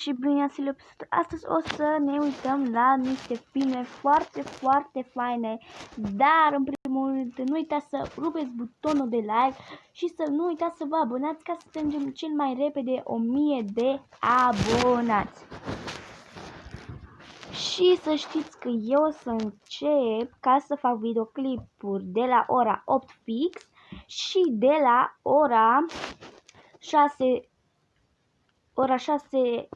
Și bine ați venit. Astăzi o să ne uităm la niște filme foarte, foarte faine. Dar în primul rând nu uitați să rupeți butonul de like și să nu uitați să vă abonați ca să strângem cel mai repede 1000 de abonați. Și să știți că eu o să încep ca să fac videoclipuri de la ora 8 fix și de la ora 6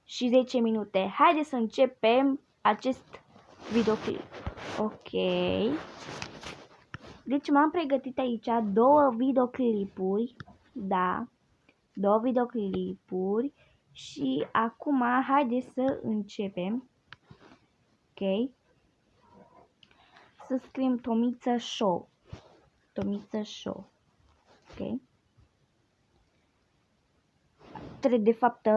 și 10 minute. Haideți să începem acest videoclip. Ok. Deci m-am pregătit aici două videoclipuri. Da. Două videoclipuri. Și acum haideți să începem. Ok. Să scriem Tomiță Show. Tomiță Show. Ok. De fapt,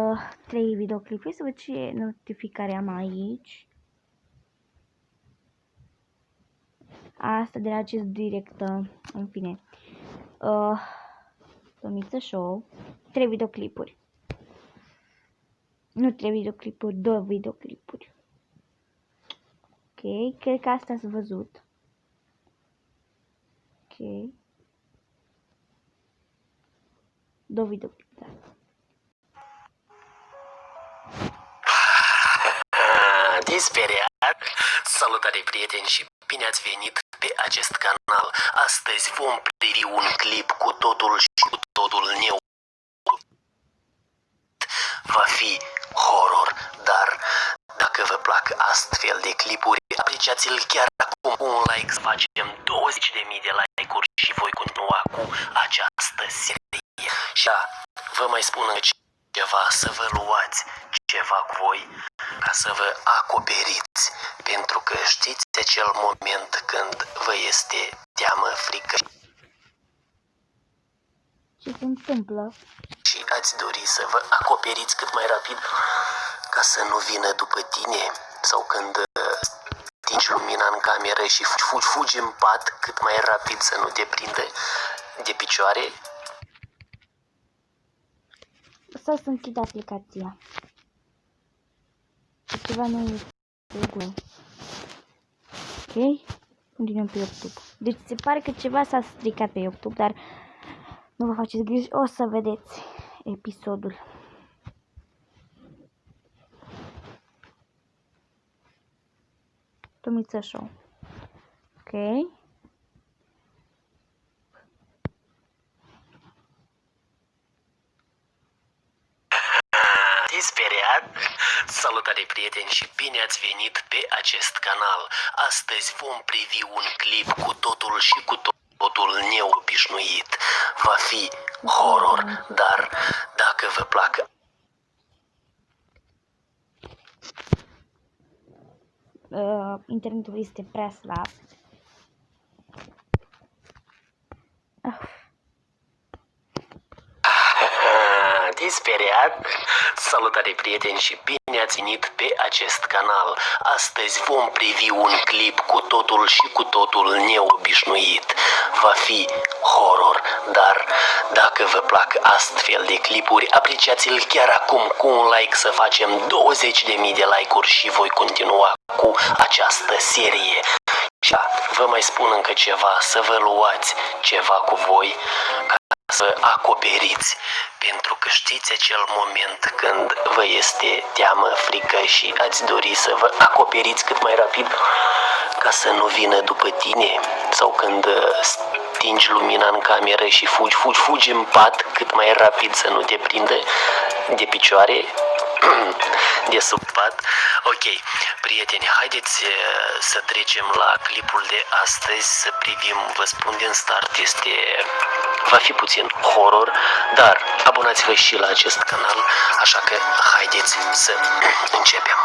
3 videoclipuri. Să văd ce notificare am aici. Asta de la acest direct, în fine. Tomiță Show. 3 videoclipuri. Nu 3 videoclipuri, 2 videoclipuri. Ok, cred că asta ați văzut. Ok. 2 videoclipuri, da. Disperiat! Salutare prieteni și bine ați venit pe acest canal. Astăzi vom privi un clip cu totul și cu totul nou. Va fi horror, dar dacă vă plac astfel de clipuri, apreciați-l chiar acum cu un like, să facem 20.000 de like-uri și voi continua cu această serie. Și vă mai spun ceva, să vă luați ceva cu voi ca să vă acoperiți, pentru că știți acel moment când vă este teamă, frică Ce se întâmplă? și ați dori să vă acoperiți cât mai rapid ca să nu vină după tine, sau când stingi lumina în cameră și fugi în pat cât mai rapid să nu te prindă de picioare. Sau să închid aplicația. Ceva nu e regulă. Ok? Continuăm pe YouTube. Deci se pare că ceva s-a stricat pe YouTube, dar nu vă faceți griji, o să vedeți episodul. Tomiță Show. Ok. Disperiat? Salutare prieteni și bine ați venit pe acest canal. Astăzi vom privi un clip cu totul și cu totul neobișnuit. Va fi horror, dar dacă vă plac Internetul este prea slab. Disperiat? Salutare prieteni și bine ați venit pe acest canal. Astăzi vom privi un clip cu totul și cu totul neobișnuit. Va fi horror, dar dacă vă plac astfel de clipuri, apreciați-l chiar acum cu un like, să facem 20.000 de like-uri și voi continua cu această serie. Și vă mai spun încă ceva, să vă luați ceva cu voi ca să acoperiți, pentru că știți acel moment când vă este teamă, frică și ați dori să vă acoperiți cât mai rapid ca să nu vină după tine, sau când stingi lumina în cameră și fugi în pat cât mai rapid să nu te prindă de picioare, de sub pat. Ok, prieteni, haideți să trecem la clipul de astăzi, să privim, vă spun din start, va fi puțin horror, dar abonați-vă și la acest canal, așa că haideți să începem.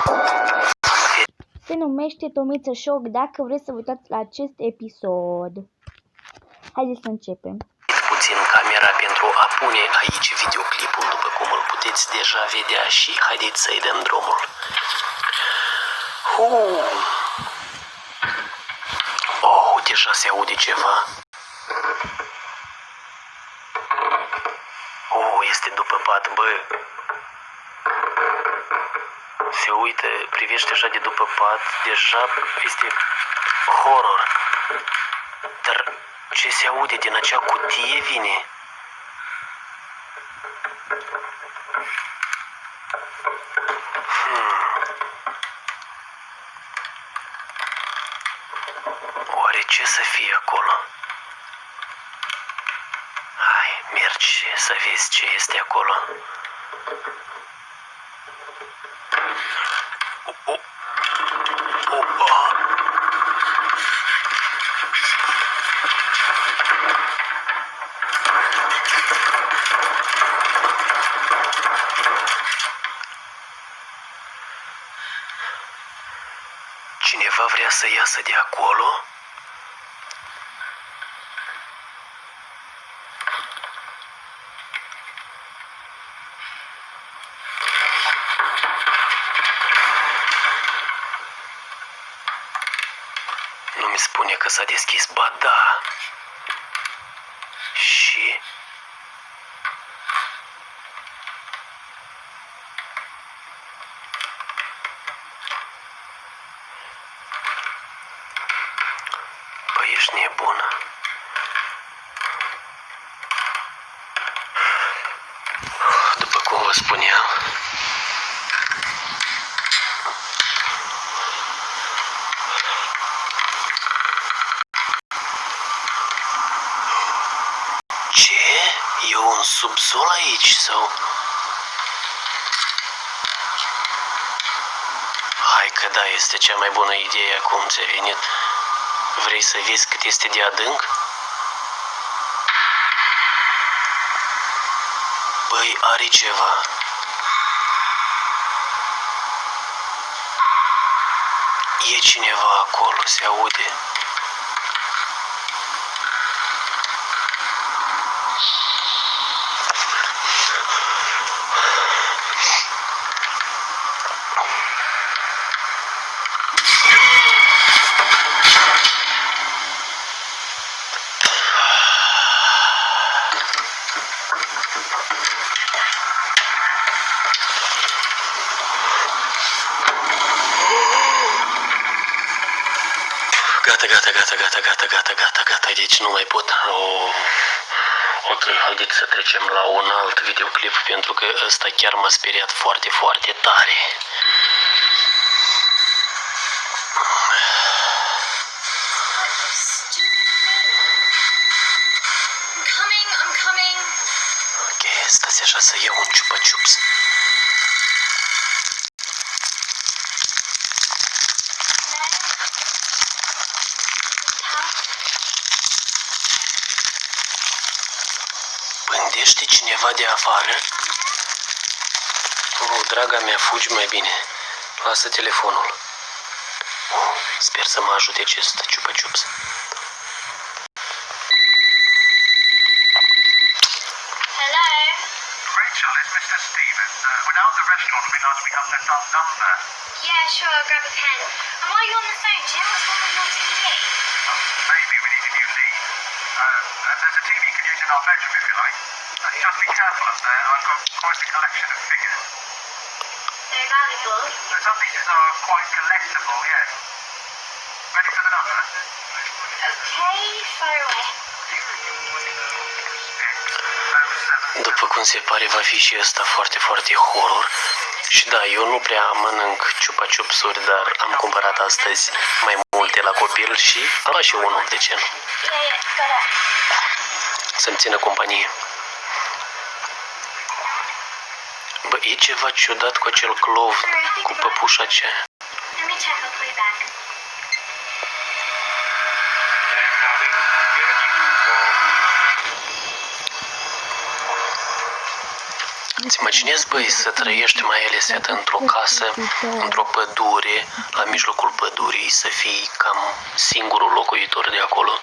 Se numește Tomiță Show, dacă vreți să vă uitați la acest episod. Haideți să începem. Puțin camera pentru a pune aici videoclipul, după cum îl puteți deja vedea, și haideți să-i dăm drumul. Oh, deja se aude ceva. Oh, este după pat, bă. Se uită, privește așa de după pat, deja este horror. Dar ce se aude din acea cutie vine? Oare ce să fie acolo? Hai, mergi să vezi ce este acolo. Cineva vrea să iasă de acolo? Nu mi spune că s-a deschis, ba da. Și... Băi, ești nebună. După cum vă spuneam, ce? E un subsol aici sau? Hai că da, este cea mai bună idee acum ți-a venit. Vrei să vezi cât este de adânc? Băi, are ceva. E cineva acolo, se aude. Gata, deci nu mai pot. Ok, haideți să trecem la un alt videoclip, pentru că ăsta chiar m-a speriat foarte, foarte tare. Ok, stați așa să iau un ciupa-ciups. Pândește cineva de afară? Draga mea, fugi mai bine. Lasă telefonul. Sper să mă ajute acest ciupa-ciups. Hello? Rachel, it's Mr. Stevens. We're now at the restaurant. We realised we haven't left our number. Yeah, sure, I'll grab a pen. And while you're on the phone, do you know what's wrong with your TV? Maybe we need a new lead. There's a TV you can use in our bedroom if you like. Just be careful up there. I've got quite a collection of figures. They're valuable. Some pieces are quite collectible, yes. Ready for the number? Okay, fire away. După cum se pare, va fi și ăsta foarte, foarte horror. Și da, eu nu prea mănânc ciupa-ciupsuri, dar am cumpărat astăzi mai multe la copil și am luat și unul, de ce nu? Yeah, got it. Să-mi țină companie. Bă, e ceva ciudat cu acel clov, cu păpușa aceea. Let me check, I'll call you back. Îți imaginezi, băi, să trăiești mai ales iată, într-o casă, într-o pădure, la mijlocul pădurii, să fii cam singurul locuitor de acolo?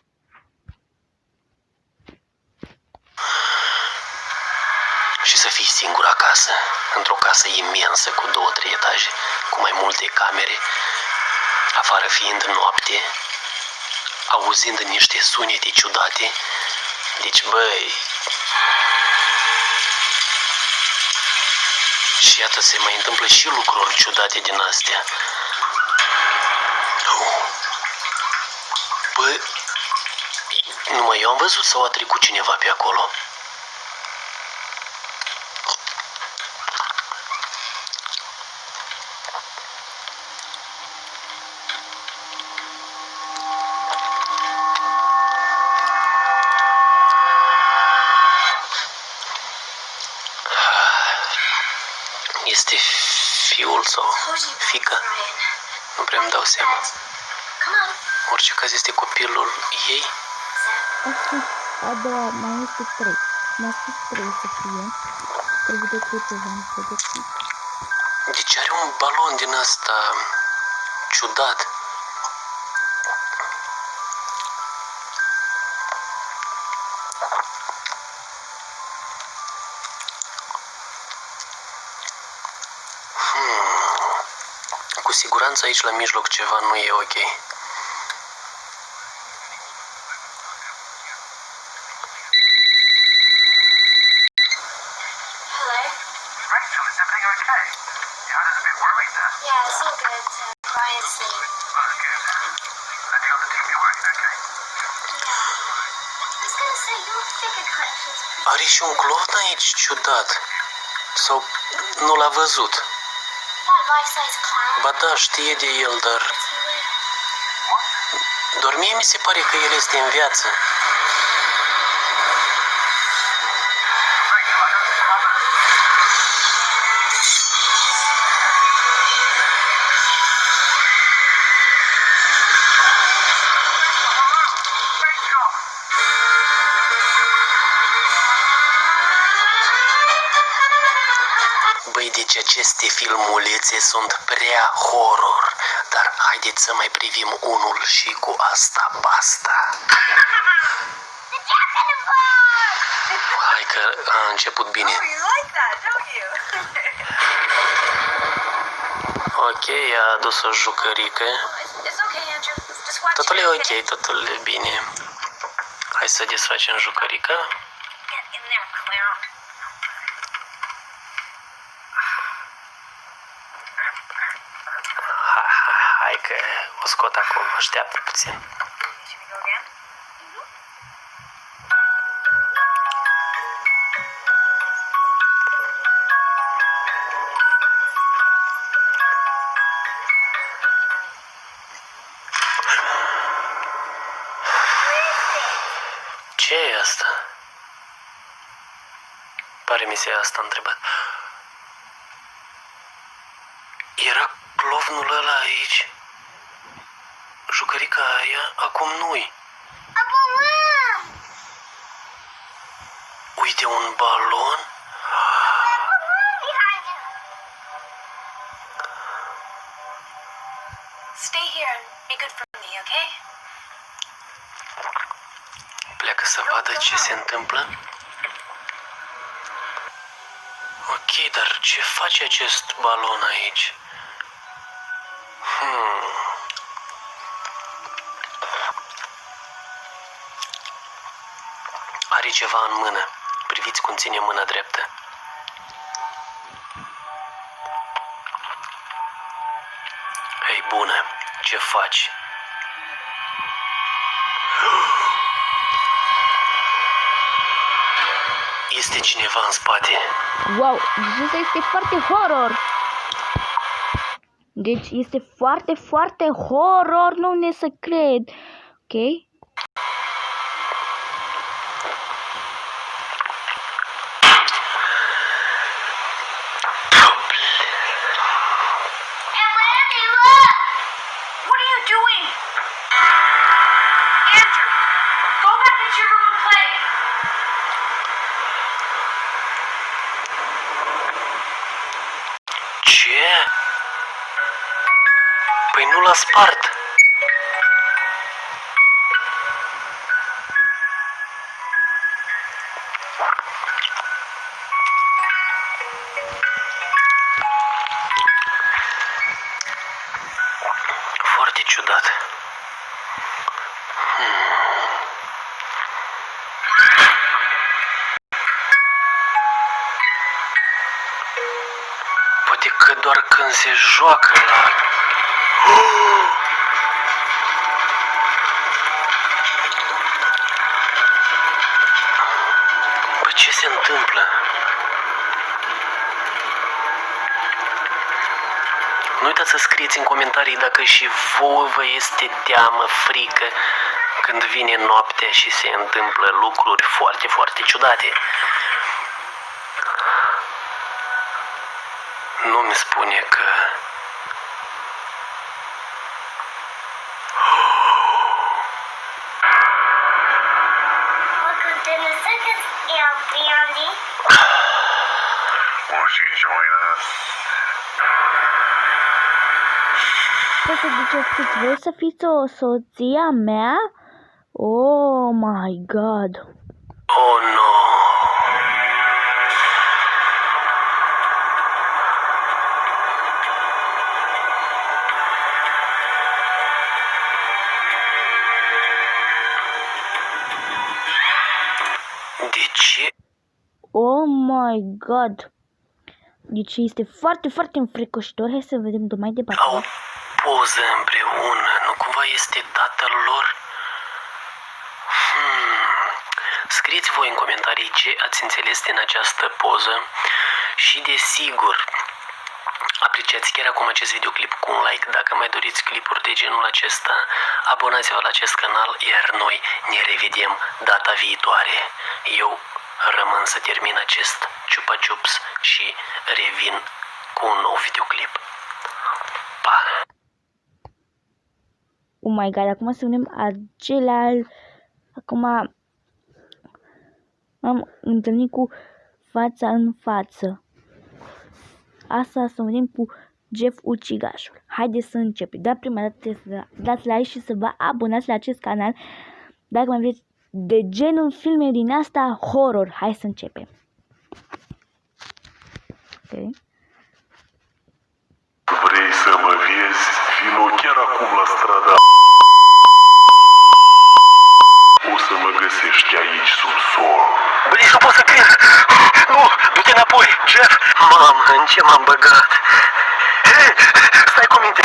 Și să fii singur acasă, într-o casă imensă cu 2-3 etaje, cu mai multe camere, afară fiind noapte, auzind niște sunete ciudate. Deci, băi, Și iată, se mai întâmplă și lucruri ciudate din astea. Bă, numai eu am văzut sau a trecut cineva pe acolo? Este fiul sau fiica? Nu prea îmi dau seama. Come on. Orice caz este copilul ei. Asta a doua, mai este 3. Mi-a spus 3 să fie. Trebuie de câte v-am pregătit. Deci are un balon din asta ciudat. Cu siguranță aici la mijloc ceva nu e ok. Hello? Rachel, is everything okay? You had us a bit worried there. Yeah, it's all good. Brian's asleep. Oh, that's good. And you got the TV working okay? I was gonna say, your figure collection's pretty Are și un clown aici ciudat. Sau nu l-a văzut. That life-size clown. Ba da, știe de el, dar Pretty weird. doar mie mi se pare că el este în viață. Rachel, I don't have a... Rachel! Băi, deci aceste filmulețe sunt prea horror. Dar haideți să mai privim unul și cu asta basta. Hai că a început bine. You like that, don't you? Ok, a adus o jucărică. It's okay, Andrew. Just watch Totul it, e okay? ok, totul e bine. Hai să desfacem jucărica. Get in there, clown. Hai că o scot acum, așteaptă puțin. Should we go again? Ce e asta? Pare mi se asta întrebat. Era clovnul ăla aici? Jucărica aia? Acum nu-i. A balloon! Uite un balon. Behind you. Stay here and be good for me, okay? Pleacă să vadă ce se întâmplă. Ok, dar ce face acest balon aici? Are ceva în mână. Priviți cum ține mâna dreaptă. Hei, bună, ce faci? Este cineva în spate. Wow, deci asta este foarte horror. Deci este foarte, foarte horror, nu ne să cred. Ok? Randy, look! What are you doing? Andrew, go back into your room and play. Ce? Păi nu l-a spart. Foarte ciudat. când se joacă la... Bă, ce se întâmplă? Nu uitați să scrieți în comentarii dacă și vouă vă este teamă, frică când vine noaptea și se întâmplă lucruri foarte, foarte ciudate. Nu mi spune că... Welcome to the circus, Andy. Won't you join us? Ce să ziceți câți voi să fiți o soția mea? Oh my god. Oh, no. De ce? Oh my god. Deci este foarte, foarte înfricoșitor. Hai să vedem mai departe. Au poză împreună, nu cumva este tatăl lor? Scrieți voi în comentarii ce ați înțeles din această poză și desigur apreciați chiar acum acest videoclip cu un like dacă mai doriți clipuri de genul acesta. Abonați-vă la acest canal, iar noi ne revedem data viitoare. Eu rămân să termin acest Chupa Chups și revin cu un nou videoclip. Pa! Oh my god, acum să vedem același. Acum am întâlnit cu fața în față. Asta să vedem cu Jeff Ucigașul. Haideți să începem. Dar prima dată să dați like și să vă abonați la acest canal dacă mai vreți de genul filme din asta horror. Hai să începem. Okay. Vrei să mă vezi? Vino chiar acum la strada. O să mă găsești aici sub sol. Bă, nici nu pot să cred! Nu! Du-te înapoi, Jeff! Mamă, în ce m-am băgat? Hei, stai cu minte!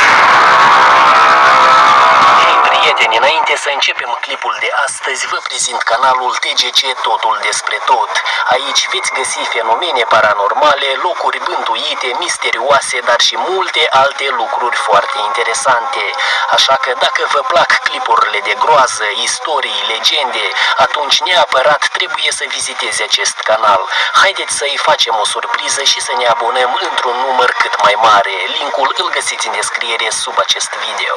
Hei, prieteni, înainte să începem clipul de astăzi, vă prezint canalul TGC Totul Despre Tot. Aici veți găsi fenomene paranormale, locuri bântuite, misterioase, dar și multe alte lucruri foarte interesante. Așa că dacă vă plac clipurile de groază, istorii, legende, atunci neapărat trebuie să vizitezi acest canal. Haideți să-i facem o surpriză și să ne abonăm într-un număr cât mai mare. Linkul îl găsiți în descriere sub acest video.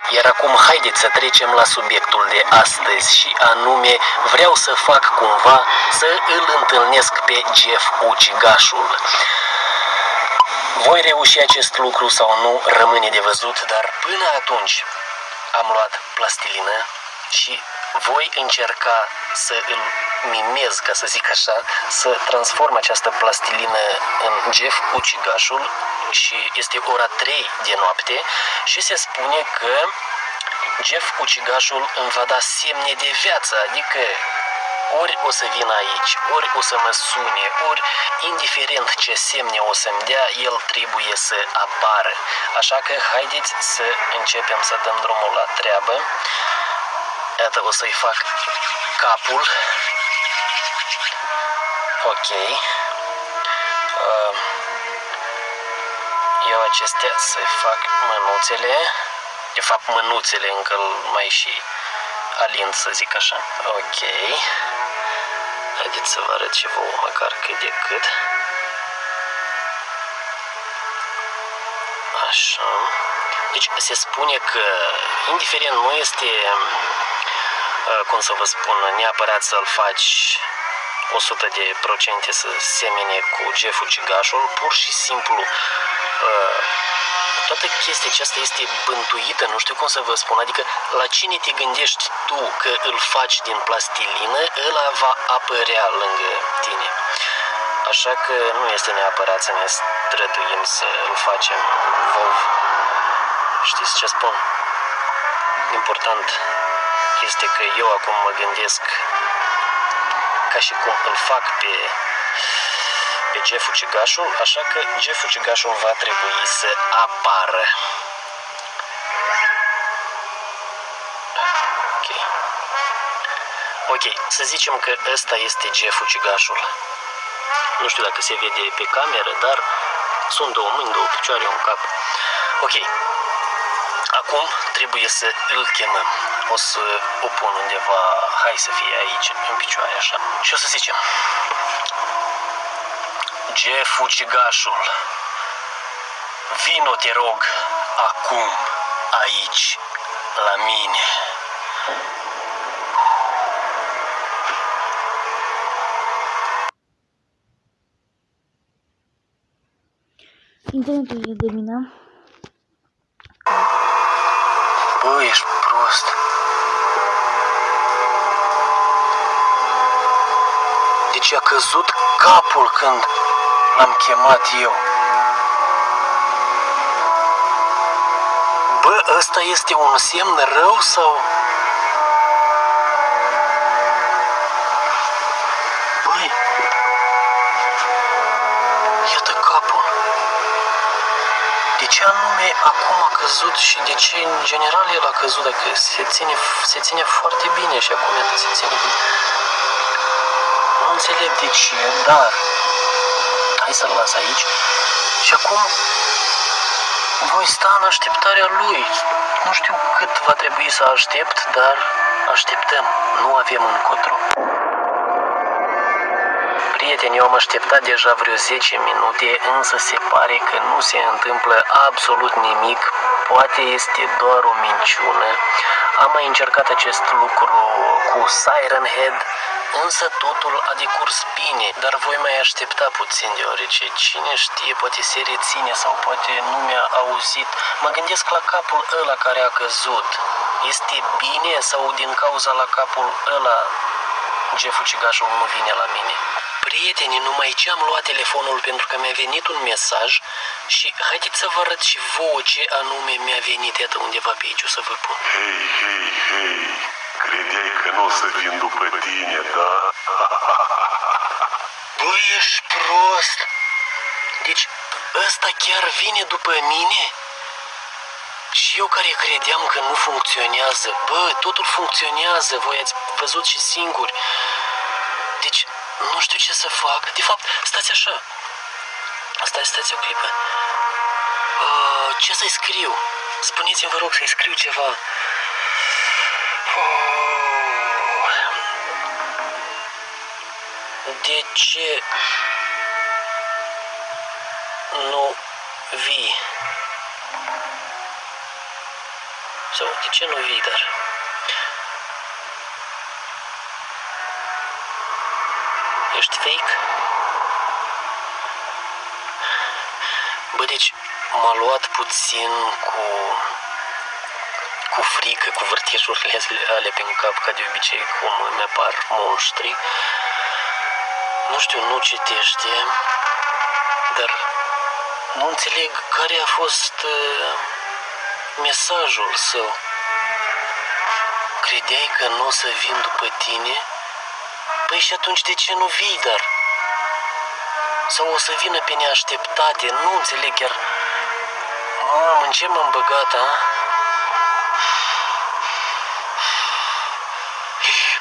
Iar acum haideți să trecem la subiectul de astăzi și anume vreau să fac cumva să îl întâlnesc pe Jeff Ucigașul. Voi reuși acest lucru sau nu rămâne de văzut, dar până atunci am luat plastilină și voi încerca să îl mimez, ca să zic așa, să transform această plastilină în Jeff Ucigașul și este ora 3 de noapte și se spune că Jeff Ucigașul îmi va da semne de viață, adică ori o să vină aici, ori o să mă sune, ori indiferent ce semne o să-mi dea, el trebuie să apară. Așa că haideți să începem să dăm drumul la treabă. Iată, o să-i fac capul. Ok. Eu acestea să-i fac mânuțele. De fapt, mânuțele încă mai și alint, să zic așa. Ok. Haideți să vă arăt și vouă măcar cât de cât. Așa. Deci se spune că, indiferent nu este, cum să vă spun, neapărat să-l faci 100% să semene cu Jeff Ucigașul, pur și simplu toată chestia aceasta este bântuită, nu știu cum să vă spun, adică la cine te gândești tu că îl faci din plastilină, ăla va apărea lângă tine. Așa că nu este neapărat să ne străduim să îl facem vov. Știți ce spun? Important este că eu acum mă gândesc ca și cum îl fac pe Jeff Ucigașul, așa că Jeff Ucigașul va trebui să apară. Ok, să zicem că ăsta este Jeff Ucigașul. Nu știu dacă se vede pe cameră, dar sunt două mâini, două picioare, un cap. Ok, acum trebuie să îl chemăm. O să o pun undeva, hai să fie aici, în picioare, așa. Și o să zicem: Jeff Ucigașul, vino, te rog, acum, aici, la mine. Internetul e de mine. Bă, ești prost. Deci a căzut capul când l-am chemat eu. Bă, ăsta este un semn rău sau... Băi, iată capul. De ce anume acum a căzut și de ce în general el a căzut? Dacă se ține foarte bine și acum iată se ține bine. Nu înțeleg de ce, dar hai să-l las aici. Și acum voi sta în așteptarea lui. Nu știu cât va trebui să aștept, dar așteptăm. Nu avem încotro. Prieteni, eu am așteptat deja vreo 10 minute, însă se pare că nu se întâmplă absolut nimic. Poate este doar o minciună. Am mai încercat acest lucru cu Siren Head, însă totul a decurs bine, dar voi mai aștepta puțin, deoarece cine știe, poate se reține sau poate nu mi-a auzit. Mă gândesc la capul ăla care a căzut. Este bine sau din cauza la capul ăla Jeff Ucigașul nu vine la mine? Prieteni, numai ce am luat telefonul pentru că mi-a venit un mesaj și haideți să vă arăt și vouă ce anume mi-a venit. Iată undeva pe aici, o să vă pun. Hei, credeai că nu o să vin după tine, da? Băi, ești prost! Deci ăsta chiar vine după mine? Și eu care credeam că nu funcționează. Bă, totul funcționează, voi ați văzut și singuri. Deci, nu știu ce să fac. De fapt, stați așa. Stați o clipă. Ce să-i scriu? Spuneți-mi, vă rog, să-i scriu ceva. De ce nu vii? Sau de ce nu vii, dar... Ești fake? Bă, deci m-a luat puțin cu frică, cu vârtejurile alea prin cap, ca de obicei, cum îmi apar monștri. Nu știu, nu citește, dar nu înțeleg care a fost mesajul său. Credeai că nu o să vin după tine? Păi și atunci de ce nu vii, dar? Sau o să vină pe neașteptate? Nu înțeleg chiar. Mamă, în ce m-am băgat, a?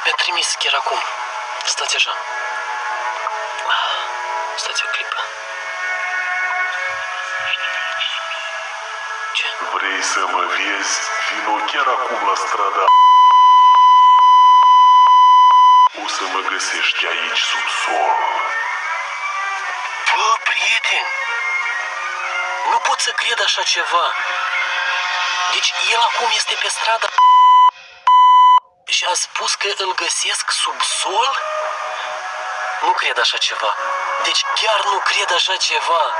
Mi-a trimis chiar acum. Stați așa. Stați o clipă. Ce? Vrei să mă vezi? Vino chiar acum la strada. O să mă găsești aici sub sol. Bă, prieten, nu pot să cred așa ceva. Deci el acum este pe stradă și a spus că îl găsesc sub sol? Nu cred așa ceva. Deci chiar nu cred așa ceva.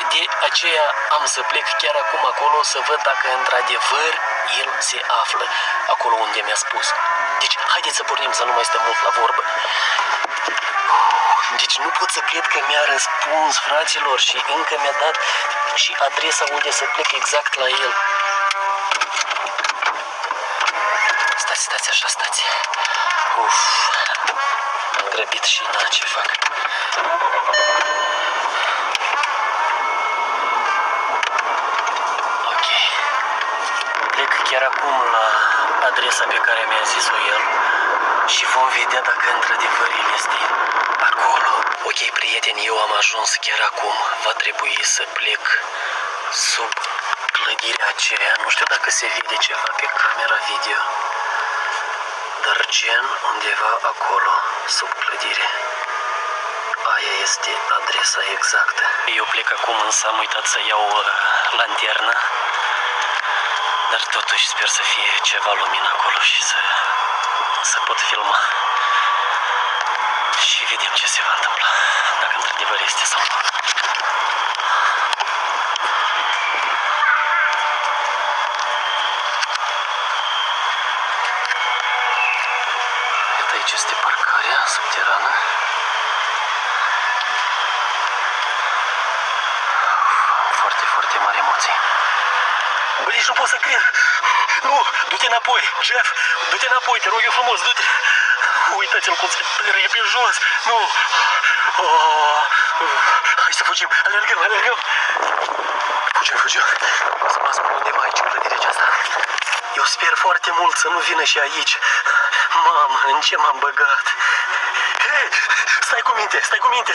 De aceea am să plec chiar acum acolo să văd dacă într-adevăr el se află acolo unde mi-a spus. Deci haideți să pornim, să nu mai stăm mult la vorbă. Deci nu pot să cred că mi-a răspuns, fraților, și încă mi-a dat și adresa unde să plec exact la el. Stați așa, stați. Uf, am grăbit și na, ce fac? chiar acum la adresa pe care mi-a zis-o el și vom vedea dacă într-adevăr el este acolo. Ok, prieteni, eu am ajuns chiar acum. Va trebui să plec sub clădirea aceea. Nu știu dacă se vede ceva pe camera video, dar gen undeva acolo, sub clădire. Aia este adresa exactă. Eu plec acum, însă am uitat să iau lanterna, dar totuși sper să fie ceva lumină acolo și să pot filma. Și vedem ce se va întâmpla, dacă într-adevăr este sau nu. Iată, aici este parcarea subterană. Am foarte, foarte mari emoții. Bă, nici nu pot să cred. Nu, du-te înapoi, Jeff, du-te înapoi, te rog eu frumos, du-te. Uitați-mi cum se plângă pe jos. Nu. Hai să fugim, alergăm. Fugim. O să mă ascund undeva aici, în clădirea aceasta. Eu sper foarte mult să nu vină și aici. Mamă, în ce m-am băgat. Hei, stai cu minte.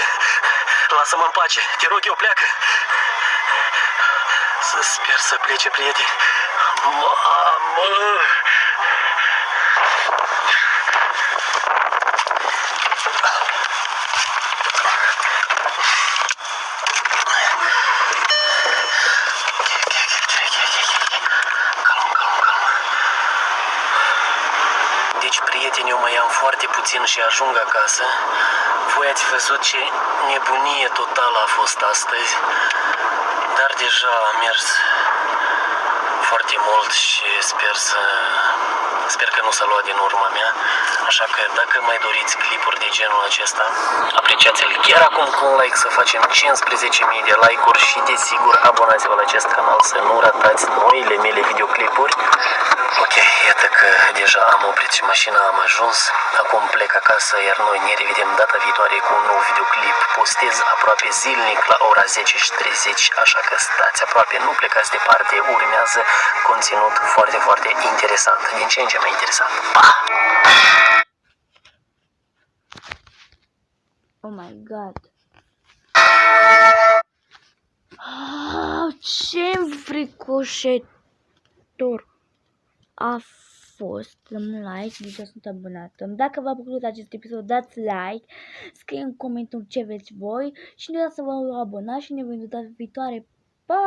Lasă-mă în pace, te rog eu, pleacă. Să sper să plece, prieteni. Mamă! Calm. Deci, prieteni, eu mai am foarte puțin și ajung acasă. Voi ați văzut ce nebunie totală a fost astăzi, dar deja am mers foarte mult și sper că nu s-a luat din urma mea. Așa că dacă mai doriți clipuri de genul acesta, apreciați-l chiar acum cu un like, să facem 15.000 de like-uri și desigur abonați-vă la acest canal să nu ratați noile mele videoclipuri. Ok, iată că deja am oprit și mașina, am ajuns. Acum plec acasă, iar noi ne revedem data viitoare cu un nou videoclip. Postez aproape zilnic la ora 10:30, așa că stați aproape, nu plecați departe, urmează conținut foarte, foarte interesant. Din ce în ce mai interesant. Pa! Oh my god. Ce înfricoșător a fost. Dăm like, deja sunt abonată. Dacă v-a plăcut acest episod, dați like, scrie în comentarii ce veți voi și nu uitați să vă abonați și ne vedem data viitoare. Pa!